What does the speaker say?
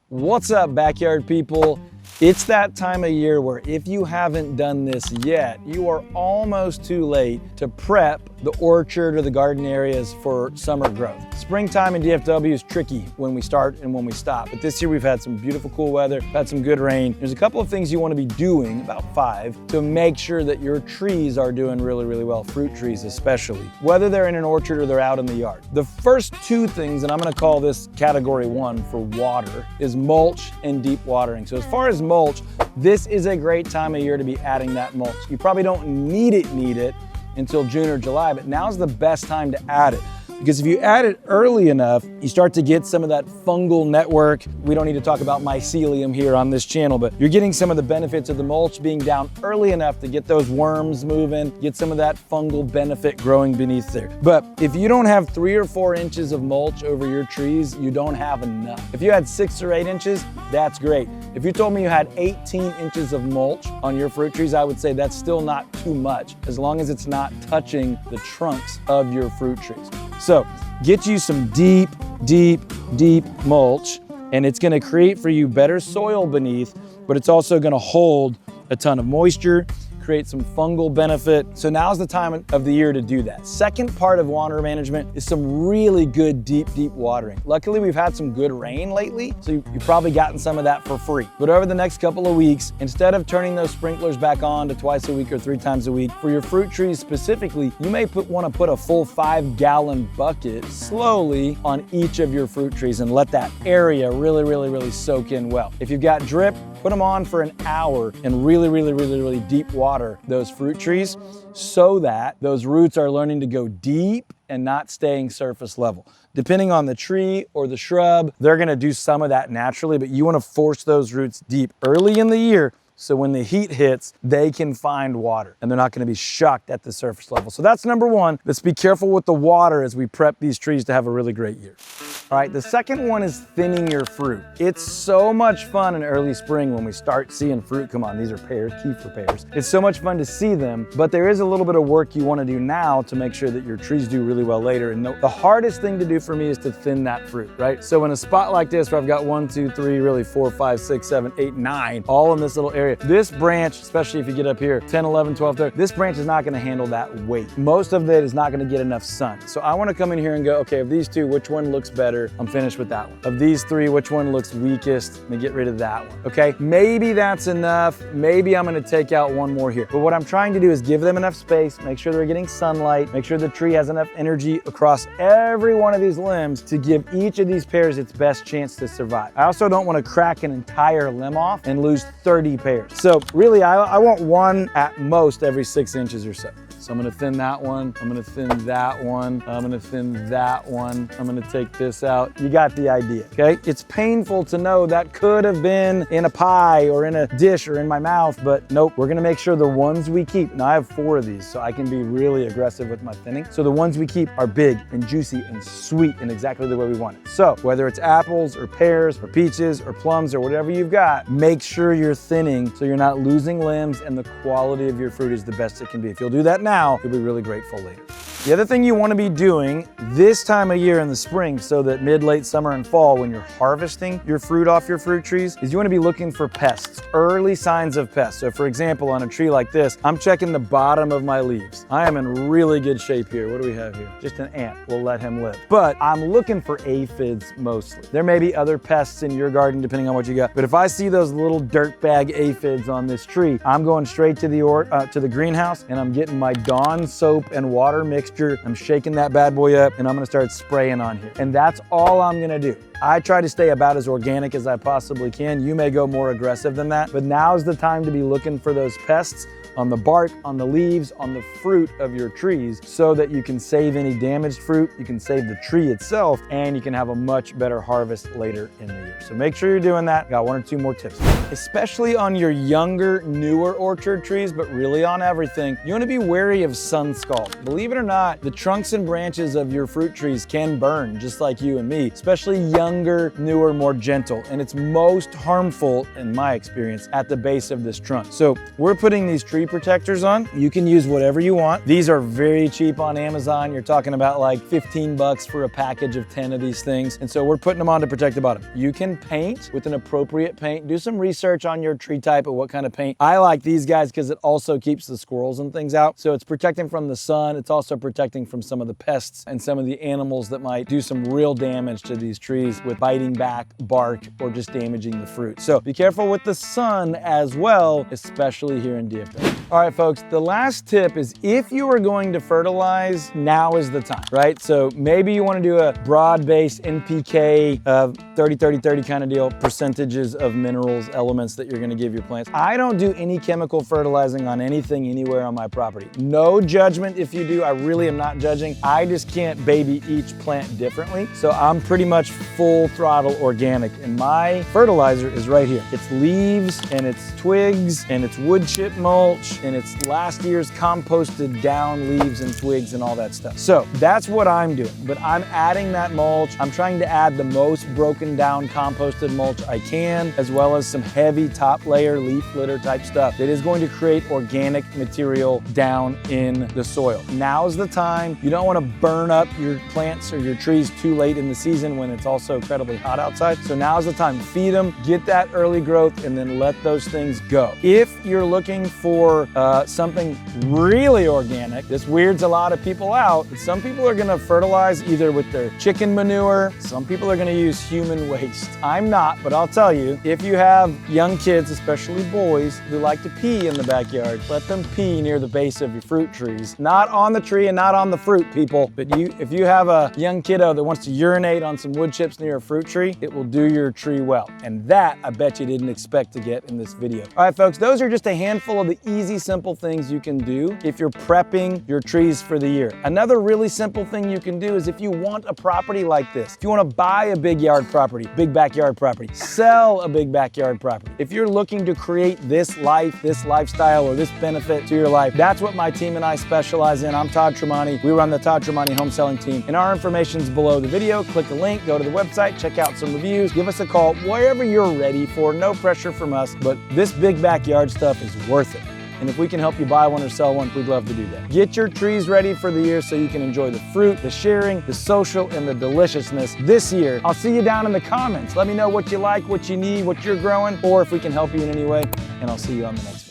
What's up, backyard people? It's that time of year where if you haven't done this yet, you are almost too late to prep the orchard or the garden areas for summer growth. Springtime in DFW is tricky when we start and when we stop, but this year we've had some beautiful cool weather, had some good rain. There's a couple of things you want to be doing, about 5, to make sure that your trees are doing really well, fruit trees especially, whether they're in an orchard or they're out in the yard. The first 2 things, and I'm going to call this category 1 for water, is mulch and deep watering. So as far as mulch, this is a great time of year to be adding that mulch. You probably don't need it until June or July, but now's the best time to add it. Because if you add it early enough, you start to get some of that fungal network. We don't need to talk about mycelium here on this channel, but you're getting some of the benefits of the mulch being down early enough to get those worms moving, get some of that fungal benefit growing beneath there. But if you don't have 3 or 4 inches of mulch over your trees, you don't have enough. If you had 6 or 8 inches, that's great. If you told me you had 18 inches of mulch on your fruit trees, I would say that's still not too much, as long as it's not touching the trunks of your fruit trees. So get you some deep mulch, and it's gonna create for you better soil beneath, but it's also gonna hold a ton of moisture, create some fungal benefit. So now's the time of the year to do that. Second part of water management is some really good deep watering. Luckily, we've had some good rain lately, so you've probably gotten some of that for free. But over the next couple of weeks, instead of turning those sprinklers back on to twice a week or 3 times a week, for your fruit trees specifically, you may want to put a full 5-gallon bucket slowly on each of your fruit trees and let that area really soak in well. If you've got drip, put them on for an hour and really deep water those fruit trees so that those roots are learning to go deep and not staying surface level. Depending on the tree or the shrub, they're gonna do some of that naturally, but you wanna force those roots deep early in the year so when the heat hits, they can find water and they're not gonna be shocked at the surface level. So that's number 1. Let's be careful with the water as we prep these trees to have a really great year. All right, the second one is thinning your fruit. It's so much fun in early spring when we start seeing fruit come on. These are pears, Kiefer pears. It's so much fun to see them, but there is a little bit of work you wanna do now to make sure that your trees do really well later. And the hardest thing to do for me is to thin that fruit, right? So in a spot like this where I've got 1, 2, 3, really 4, 5, 6, 7, 8, 9, all in this little area, this branch, especially if you get up here, 10, 11, 12, 13, this branch is not gonna handle that weight. Most of it is not gonna get enough sun. So I wanna come in here and go, okay, of these 2, which one looks better? I'm finished with that one. Of these 3, which one looks weakest? Let me get rid of that one, okay? Maybe that's enough. Maybe I'm gonna take out one more here. But what I'm trying to do is give them enough space, make sure they're getting sunlight, make sure the tree has enough energy across every one of these limbs to give each of these pears its best chance to survive. I also don't wanna crack an entire limb off and lose 30 pears. So really, I want 1 at most every 6 inches or so. So I'm gonna thin that one, I'm gonna thin that one, I'm gonna thin that one, I'm gonna take this out. You got the idea, okay? It's painful to know that could have been in a pie or in a dish or in my mouth, but nope, we're gonna make sure the ones we keep, now I have 4 of these, so I can be really aggressive with my thinning. So the ones we keep are big and juicy and sweet in exactly the way we want it. So whether it's apples or pears or peaches or plums or whatever you've got, make sure you're thinning so you're not losing limbs and the quality of your fruit is the best it can be. If you'll do that now, you'll be really grateful later. The other thing you want to be doing this time of year in the spring, so that late summer and fall, when you're harvesting your fruit off your fruit trees, is you want to be looking for pests, early signs of pests. So for example, on a tree like this, I'm checking the bottom of my leaves. I am in really good shape here. What do we have here? Just an ant. We'll let him live. But I'm looking for aphids mostly. There may be other pests in your garden depending on what you got. But if I see those little dirtbag aphids on this tree, I'm going straight to the greenhouse and I'm getting my Dawn soap and water mixture. I'm shaking that bad boy up and I'm gonna start spraying on here. And that's all I'm gonna do. I try to stay about as organic as I possibly can. You may go more aggressive than that, but now's the time to be looking for those pests on the bark, on the leaves, on the fruit of your trees so that you can save any damaged fruit, you can save the tree itself, and you can have a much better harvest later in the year. So make sure you're doing that. Got 1 or 2 more tips. Especially on your younger, newer orchard trees, but really on everything, you wanna be wary of sun scald. Believe it or not, the trunks and branches of your fruit trees can burn just like you and me, especially young younger, newer, more gentle, and it's most harmful, in my experience, at the base of this trunk. So we're putting these tree protectors on. You can use whatever you want. These are very cheap on Amazon. You're talking about like 15 bucks for a package of 10 of these things. And so we're putting them on to protect the bottom. You can paint with an appropriate paint. Do some research on your tree type of what kind of paint. I like these guys because it also keeps the squirrels and things out. So it's protecting from the sun. It's also protecting from some of the pests and some of the animals that might do some real damage to these trees with biting back bark or just damaging the fruit. So be careful with the sun as well, especially here in DFW. All right, folks, the last tip is if you are going to fertilize, now is the time, right? So maybe you want to do a broad-based NPK 30-30-30 kind of deal, percentages of minerals, elements that you're going to give your plants. I don't do any chemical fertilizing on anything anywhere on my property. No judgment if you do. I really am not judging. I just can't baby each plant differently. So I'm pretty much full throttle organic, and my fertilizer is right here. It's leaves and it's twigs and it's wood chip mulch and it's last year's composted down leaves and twigs and all that stuff. So that's what I'm doing, but I'm adding that mulch. I'm trying to add the most broken down composted mulch I can, as well as some heavy top layer leaf litter type stuff that is going to create organic material down in the soil. Now's the time. You don't want to burn up your plants or your trees too late in the season when it's also incredibly hot outside. So now's the time. Feed them, get that early growth, and then let those things go. If you're looking for something really organic, this weirds a lot of people out. Some people are going to fertilize either with their chicken manure. Some people are going to use human waste. I'm not, but I'll tell you, if you have young kids, especially boys, who like to pee in the backyard, let them pee near the base of your fruit trees. Not on the tree and not on the fruit, people. But if you have a young kiddo that wants to urinate on some wood chips near a fruit tree, it will do your tree well. And that, I bet you didn't expect to get in this video. All right, folks, those are just a handful of the easy, simple things you can do if you're prepping your trees for the year. Another really simple thing you can do is if you want a property like this, if you want to buy a big yard property, big backyard property, sell a big backyard property. If you're looking to create this life, this lifestyle, or this benefit to your life, that's what my team and I specialize in. I'm Todd Tremonti. We run the Todd Tremonti Home Selling Team, and our information's below the video. Click the link, go to the website, check out some reviews, give us a call, wherever you're ready for. No pressure from us, but this big backyard stuff is worth it. And if we can help you buy one or sell one, we'd love to do that. Get your trees ready for the year so you can enjoy the fruit, the sharing, the social, and the deliciousness this year. I'll see you down in the comments. Let me know what you like, what you need, what you're growing, or if we can help you in any way, and I'll see you on the next video.